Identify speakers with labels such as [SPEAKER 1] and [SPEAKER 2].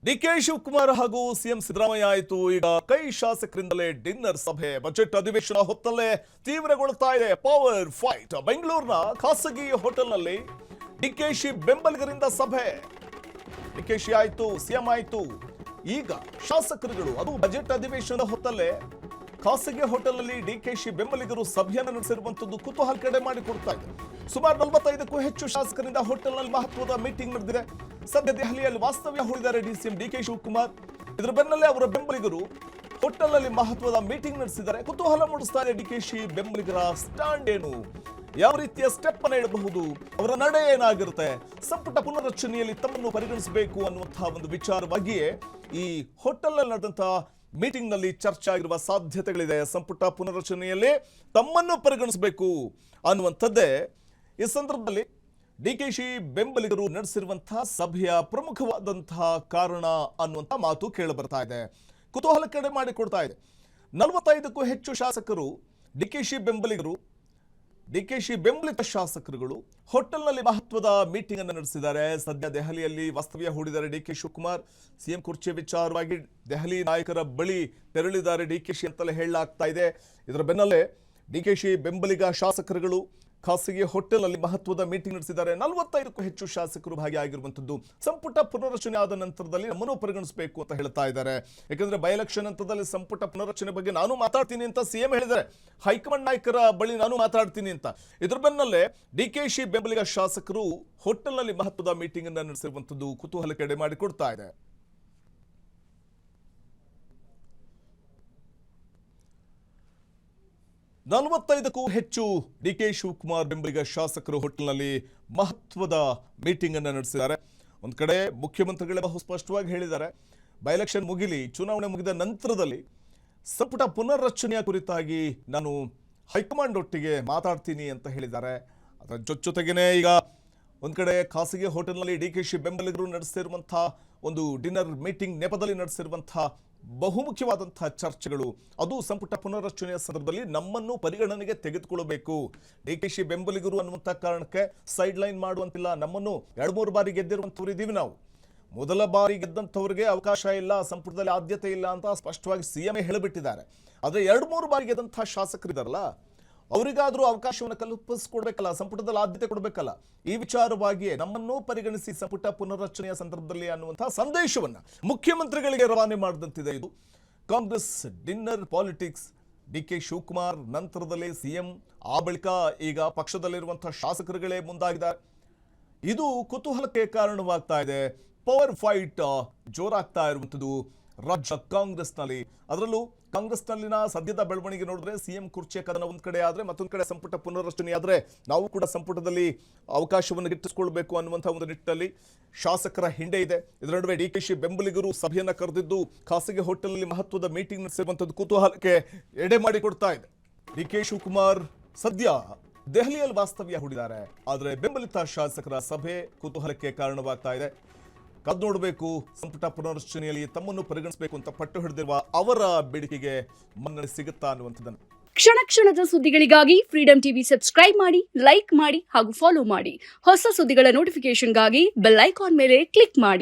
[SPEAKER 1] DK Shivakumar ಹಾಗೂ CM Siddaramaiah ಆಯಿತು. ಈಗ ಕೈ ಶಾಸಕರಿಂದಲೇ ಡಿನ್ನರ್ ಸಭೆ. ಬಜೆಟ್ ಅಧಿವೇಶನ ಹೊತ್ತಲ್ಲೇ ತೀವ್ರಗೊಳ್ತಾ ಇದೆ ಪವರ್ ಫೈಟ್. ಬೆಂಗಳೂರಿನ ಖಾಸಗಿ ಹೋಟೆಲ್ನಲ್ಲಿ ಡಿಕೆಶಿ ಬೆಂಬಲಿಗರಿಂದ ಸಭೆ. ಡಿಕೆಶಿ ಆಯ್ತು, ಸಿಎಂ ಆಯ್ತು. ಈಗ ಶಾಸಕರುಗಳು, ಅದು ಬಜೆಟ್ ಅಧಿವೇಶನದ ಹೊತ್ತಲ್ಲೇ ಖಾಸಗಿ ಹೋಟೆಲ್ನಲ್ಲಿ ಡಿಕೆಶಿ ಬೆಂಬಲಿಗರು ಸಭೆಯನ್ನು ನಡೆಸಿರುವಂತದ್ದು ಕುತೂಹಲ ಕಡೆ ಮಾಡಿಕೊಡ್ತಾ ಇದೆ. ಸುಮಾರು 45ಕ್ಕೂ ಹೆಚ್ಚು ಶಾಸಕರಿಂದ ಹೋಟೆಲ್ನಲ್ಲಿ ಮಹತ್ವದ ಮೀಟಿಂಗ್ ನಡೆದಿದೆ. ಸದ್ಯ ದೆಹಲಿಯಲ್ಲಿ ವಾಸ್ತವ್ಯ ಹೂಡಿದ್ದಾರೆ ಸಿಎಂ ಡಿಕೆ ಶಿವಕುಮಾರ್. ಇದರ ಬೆನ್ನಲ್ಲೇ ಅವರ ಬೆಂಬಲಿಗರು ಹೋಟೆಲ್ನಲ್ಲಿ ಮಹತ್ವದ ಮೀಟಿಂಗ್ ನಡೆಸಿದ್ದಾರೆ. ಕುತೂಹಲ ಮೂಡಿಸ್ತಾ ಇದೆ ಡಿಕೆಶಿ ಬೆಂಬಲಿಗರ ಸ್ಟ್ಯಾಂಡ್ ಏನು, ಯಾವ ರೀತಿಯ ಸ್ಟೆಪ್ ಅನ್ನು ಇಡಬಹುದು, ಅವರ ನಡೆ ಏನಾಗಿರುತ್ತೆ, ಸಂಪುಟ ಪುನರ್ರಚನೆಯಲ್ಲಿ ತಮ್ಮನ್ನು ಪರಿಗಣಿಸಬೇಕು ಅನ್ನುವಂತಹ ಒಂದು ವಿಚಾರವಾಗಿಯೇ ಈ ಹೋಟೆಲ್ನಲ್ಲಿ ನಡೆದಂತಹ ಮೀಟಿಂಗ್ ನಲ್ಲಿ ಚರ್ಚೆ ಆಗಿರುವ ಸಾಧ್ಯತೆಗಳಿದೆ. ಸಂಪುಟ ಪುನರ್ರಚನೆಯಲ್ಲಿ ತಮ್ಮನ್ನು ಪರಿಗಣಿಸಬೇಕು ಅನ್ನುವಂಥದ್ದೇ ಈ ಸಂದರ್ಭದಲ್ಲಿ ಡಿಕೆಶಿ ಬೆಂಬಲಿಗರು ನಡೆಸಿರುವಂತಹ ಸಭೆಯ ಪ್ರಮುಖವಾದಂತಹ ಕಾರಣ ಅನ್ನುವಂಥ ಮಾತು ಕೇಳಿ ಬರ್ತಾ ಇದೆ. ಕುತೂಹಲ ಕಡೆ ಮಾಡಿಕೊಡ್ತಾ ಇದೆ. 45ಕ್ಕೂ ಹೆಚ್ಚು ಶಾಸಕರು ಡಿಕೆಶಿ ಬೆಂಬಲಿತ ಶಾಸಕರುಗಳು ಹೋಟೆಲ್ನಲ್ಲಿ ಮಹತ್ವದ ಮೀಟಿಂಗ್ ಅನ್ನು ನಡೆಸಿದ್ದಾರೆ. ಸದ್ಯ ದೆಹಲಿಯಲ್ಲಿ ವಾಸ್ತವ್ಯ ಹೂಡಿದ್ದಾರೆ ಡಿಕೆ ಶಿವಕುಮಾರ್. ಸಿಎಂ ಕುರ್ಚಿ ವಿಚಾರವಾಗಿ ದೆಹಲಿ ನಾಯಕರ ಬಳಿ ತೆರಳಿದ್ದಾರೆ ಡಿಕೆಶಿ ಅಂತಲೇ ಹೇಳಲಾಗ್ತಾ ಇದೆ. ಇದರ ಬೆನ್ನಲ್ಲೇ ಡಿಕೆಶಿ ಬೆಂಬಲಿಗ ಶಾಸಕರುಗಳು ಖಾಸಗಿ ಹೋಟೆಲ್ನಲ್ಲಿ ಮಹತ್ವದ ಮೀಟಿಂಗ್ ನಡೆಸಿದ್ದಾರೆ. 45ಕ್ಕೂ ಹೆಚ್ಚು ಶಾಸಕರು ಭಾಗಿಯಾಗಿರುವಂತದ್ದು. ಸಂಪುಟ ಪುನರ್ರಚನೆ ಆದ ನಂತರದಲ್ಲಿ ನಮ್ಮನ್ನು ಪರಿಗಣಿಸಬೇಕು ಅಂತ ಹೇಳ್ತಾ ಇದ್ದಾರೆ. ಯಾಕಂದ್ರೆ ಬೈ ಎಲೆಕ್ಷನ್ ಹಂತದಲ್ಲಿ ಸಂಪುಟ ಪುನರ್ರಚನೆ ಬಗ್ಗೆ ನಾನು ಮಾತಾಡ್ತೀನಿ ಅಂತ ಸಿಎಂ ಹೇಳಿದ್ದಾರೆ. ಹೈಕಮಾಂಡ್ ನಾಯಕರ ಬಳಿ ನಾನು ಮಾತಾಡ್ತೀನಿ ಅಂತ. ಇದ್ರ ಬೆನ್ನಲ್ಲೇ ಡಿಕೆಶಿ ಬೆಂಬಲಿಗ ಶಾಸಕರು ಹೋಟೆಲ್ನಲ್ಲಿ ಮಹತ್ವದ ಮೀಟಿಂಗ್ ಅನ್ನು ನಡೆಸಿರುವಂತದ್ದು ಕುತೂಹಲಕ್ಕೆ ಎಡೆ ಮಾಡಿಕೊಡ್ತಾ ಇದೆ. ನಲವತ್ತೈದಕ್ಕೂ ಹೆಚ್ಚು ಡಿಕೆ ಶಿವಕುಮಾರ್ ಬೆಂಬಲಿಗ ಶಾಸಕರು ಹೋಟೆಲ್ನಲ್ಲಿ ಮಹತ್ವದ ಮೀಟಿಂಗ್ ಅನ್ನು ನಡೆಸಿದ್ದಾರೆ. ಒಂದು ಕಡೆ ಮುಖ್ಯಮಂತ್ರಿಗಳೇ ಬಹು ಸ್ಪಷ್ಟವಾಗಿ ಹೇಳಿದ್ದಾರೆ, ಬೈ ಎಲೆಕ್ಷನ್ ಮುಗಿಲಿ, ಚುನಾವಣೆ ಮುಗಿದ ನಂತರದಲ್ಲಿ ಸಂಪುಟ ಪುನರ್ರಚನೆಯ ಕುರಿತಾಗಿ ನಾನು ಹೈಕಮಾಂಡ್ ಒಟ್ಟಿಗೆ ಮಾತಾಡ್ತೀನಿ ಅಂತ ಹೇಳಿದ್ದಾರೆ. ಅದರ ಜೊತೆಗೇನೆ ಈಗ ಒಂದು ಕಡೆ ಖಾಸಗಿ ಹೋಟೆಲ್ನಲ್ಲಿ ಡಿಕೆಶಿ ಬೆಂಬಲಿಗರು ನಡೆಸಿರುವಂತಹ ಒಂದು ಡಿನ್ನರ್ ಮೀಟಿಂಗ್ ನೆಪದಲ್ಲಿ ನಡೆಸಿರುವಂತಹ ಬಹುಮುಖ್ಯವಾದಂತಹ ಚರ್ಚೆಗಳು, ಅದು ಸಂಪುಟ ಪುನರ್ರಚನೆಯ ಸಂದರ್ಭದಲ್ಲಿ ನಮ್ಮನ್ನು ಪರಿಗಣನೆಗೆ ತೆಗೆದುಕೊಳ್ಳಬೇಕು. ಡಿಕೆಶಿ ಬೆಂಬಲಿಗರು ಅನ್ನುವಂಥ ಕಾರಣಕ್ಕೆ ಸೈಡ್ ಲೈನ್ ಮಾಡುವಂತಿಲ್ಲ. ನಮ್ಮನ್ನು 2-3 ಬಾರಿ ಗೆದ್ದಿರುವಂಥವ್ರು ಇದ್ದೀವಿ ನಾವು. ಮೊದಲ ಬಾರಿ ಗೆದ್ದಂಥವ್ರಿಗೆ ಅವಕಾಶ ಇಲ್ಲ, ಸಂಪುಟದಲ್ಲಿ ಆದ್ಯತೆ ಇಲ್ಲ ಅಂತ ಸ್ಪಷ್ಟವಾಗಿ ಸಿಎಂ ಹೇಳಿಬಿಟ್ಟಿದ್ದಾರೆ. ಆದರೆ 2-3 ಬಾರಿ ಗೆದ್ದಂತಹ ಶಾಸಕರಿದಾರಲ್ಲ, ಅವರಿಗಾದ್ರೂ ಅವಕಾಶವನ್ನು ಕಲ್ಪಿಸಿಕೊಡ್ಬೇಕಲ್ಲ, ಸಂಪುಟದಲ್ಲಿ ಆದ್ಯತೆ ಕೊಡಬೇಕಲ್ಲ. ಈ ವಿಚಾರವಾಗಿಯೇ ನಮ್ಮನ್ನು ಪರಿಗಣಿಸಿ ಸಂಪುಟ ಪುನರ್ರಚನೆಯ ಸಂದರ್ಭದಲ್ಲಿ ಅನ್ನುವಂತಹ ಸಂದೇಶವನ್ನ ಮುಖ್ಯಮಂತ್ರಿಗಳಿಗೆ ರವಾನೆ ಮಾಡಿದಂತಿದೆ. ಇದು ಕಾಂಗ್ರೆಸ್ ಡಿನ್ನರ್ ಪಾಲಿಟಿಕ್ಸ್. ಡಿಕೆ ಶಿವಕುಮಾರ್ ನಂತರದಲ್ಲಿ ಸಿಎಂ, ಆ ಬಳಿಕ ಈಗ ಪಕ್ಷದಲ್ಲಿರುವಂತಹ ಶಾಸಕರುಗಳೇ ಮುಂದಾಗಿದ್ದಾರೆ. ಇದು ಕುತೂಹಲಕ್ಕೆ ಕಾರಣವಾಗ್ತಾ ಇದೆ. ಪವರ್ ಫೈಟ್ ಜೋರಾಗ್ತಾ ಇರುವಂಥದ್ದು ರಾಜ್ಯ ಕಾಂಗ್ರೆಸ್ನಲ್ಲಿ. ಅದರಲ್ಲೂ ಕಾಂಗ್ರೆಸ್ನಲ್ಲಿನ ಸದ್ಯದ ಬೆಳವಣಿಗೆ ನೋಡಿದ್ರೆ ಸಿಎಂ ಕುರ್ಚಿಯ ಕದನ ಒಂದ್ ಕಡೆ ಆದ್ರೆ, ಮತ್ತೊಂದು ಕಡೆ ಸಂಪುಟ ಪುನರ್ರಚನೆ ಆದ್ರೆ ನಾವು ಕೂಡ ಸಂಪುಟದಲ್ಲಿ ಅವಕಾಶವನ್ನು ಗಿಟ್ಟಿಸಿಕೊಳ್ಬೇಕು ಅನ್ನುವಂತಹ ಒಂದು ನಿಟ್ಟಿನಲ್ಲಿ ಶಾಸಕರ ಹಿಂಡೆ ಇದೆ. ಇದರ ನಡುವೆ ಡಿಕೆಶಿ ಬೆಂಬಲಿಗರು ಸಭೆಯನ್ನ ಕರೆದಿದ್ದು ಖಾಸಗಿ ಹೋಟೆಲ್ನಲ್ಲಿ ಮಹತ್ವದ ಮೀಟಿಂಗ್ ನಡೆಸಿರುವಂತದ್ದು ಕುತೂಹಲಕ್ಕೆ ಎಡೆ ಮಾಡಿಕೊಡ್ತಾ ಇದೆ. ಡಿಕೆ ಶಿವಕುಮಾರ್ ಸದ್ಯ ದೆಹಲಿಯಲ್ಲಿ ವಾಸ್ತವ್ಯ ಹೂಡಿದ್ದಾರೆ. ಆದರೆ ಬೆಂಬಲಿತ ಶಾಸಕರ ಸಭೆ ಕುತೂಹಲಕ್ಕೆ ಕಾರಣವಾಗ್ತಾ ಇದೆ. ಕಾದು ನೋಡಬೇಕು, ಸಂಪುಟ ಪುನರ್ರಚನೆಯಲ್ಲಿ ತಮ್ಮನ್ನು ಪರಿಗಣಿಸಬೇಕು ಅಂತ ಪಟ್ಟು ಹಿಡಿದಿರುವ ಅವರ ಬೇಡಿಕೆಗೆ ಮನ್ನಣೆ ಸಿಗುತ್ತಾ ಅನ್ನುವಂಥದ್ದನ್ನು.
[SPEAKER 2] ಕ್ಷಣ ಕ್ಷಣದ ಸುದ್ದಿಗಳಿಗಾಗಿ ಫ್ರೀಡಂ ಟಿವಿ ಸಬ್ಸ್ಕ್ರೈಬ್ ಮಾಡಿ, ಲೈಕ್ ಮಾಡಿ ಹಾಗೂ ಫಾಲೋ ಮಾಡಿ. ಹೊಸ ಸುದ್ದಿಗಳ ನೋಟಿಫಿಕೇಶನ್ಗಾಗಿ ಬೆಲ್ ಐಕಾನ್ ಮೇಲೆ ಕ್ಲಿಕ್ ಮಾಡಿ.